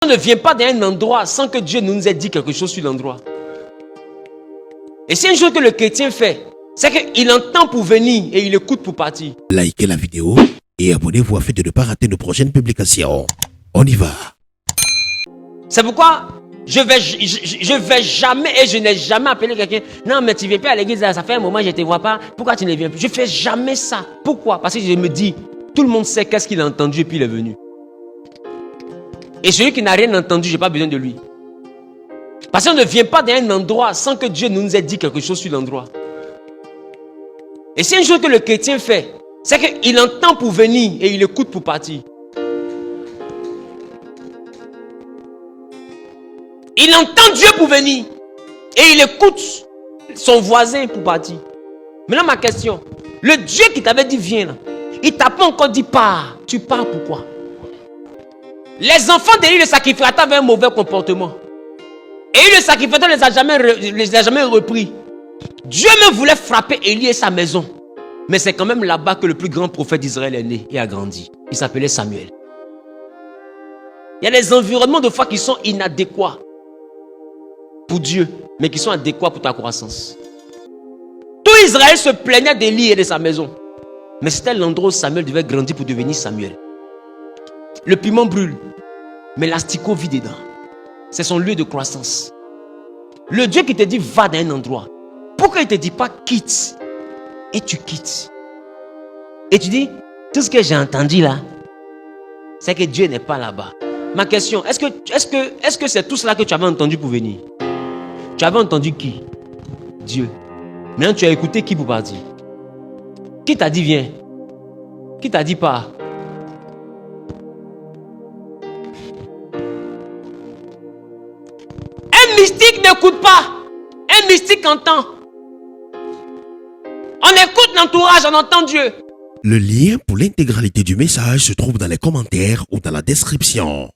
On ne vient pas d'un endroit sans que Dieu nous ait dit quelque chose sur l'endroit. Et c'est une chose que le chrétien fait, c'est qu'il entend pour venir et il écoute pour partir. Likez la vidéo et abonnez-vous afin de ne pas rater nos prochaines publications. On y va. C'est pourquoi je vais jamais et je n'ai jamais appelé quelqu'un. Non, mais tu ne viens plus à l'église, ça fait un moment que je ne te vois pas. Pourquoi tu ne viens plus? Je ne fais jamais ça. Pourquoi? Parce que je me dis, tout le monde sait qu'est-ce qu'il a entendu et puis il est venu. Et celui qui n'a rien entendu, je n'ai pas besoin de lui. Parce qu'on ne vient pas d'un endroit sans que Dieu nous ait dit quelque chose sur l'endroit. Et c'est une chose que le chrétien fait, c'est qu'il entend pour venir et il écoute pour partir. Il entend Dieu pour venir et il écoute son voisin pour partir. Maintenant ma question, le Dieu qui t'avait dit viens là, il t'a pas encore dit pars. Tu pars pourquoi? Les enfants d'Élie, le sacrificateur avaient un mauvais comportement. Et le sacrificateur ne les a jamais repris. Dieu même voulait frapper Élie et sa maison. Mais c'est quand même là-bas que le plus grand prophète d'Israël est né et a grandi. Il s'appelait Samuel. Il y a des environnements de foi qui sont inadéquats pour Dieu, mais qui sont adéquats pour ta croissance. Tout Israël se plaignait d'Élie et de sa maison. Mais c'était l'endroit où Samuel devait grandir pour devenir Samuel. Le piment brûle, mais l'asticot vit dedans. C'est son lieu de croissance. Le Dieu qui te dit va dans un endroit, pourquoi il ne te dit pas quitte? Et tu quittes. Et tu dis, tout ce que j'ai entendu là, c'est que Dieu n'est pas là-bas. Ma question, est-ce que c'est tout cela que tu avais entendu pour venir? Tu avais entendu qui? Dieu. Maintenant tu as écouté qui pour partir? Qui t'a dit viens? Qui t'a dit pars? Un mystique n'écoute pas. Un mystique entend. On écoute l'entourage, on entend Dieu. Le lien pour l'intégralité du message se trouve dans les commentaires ou dans la description.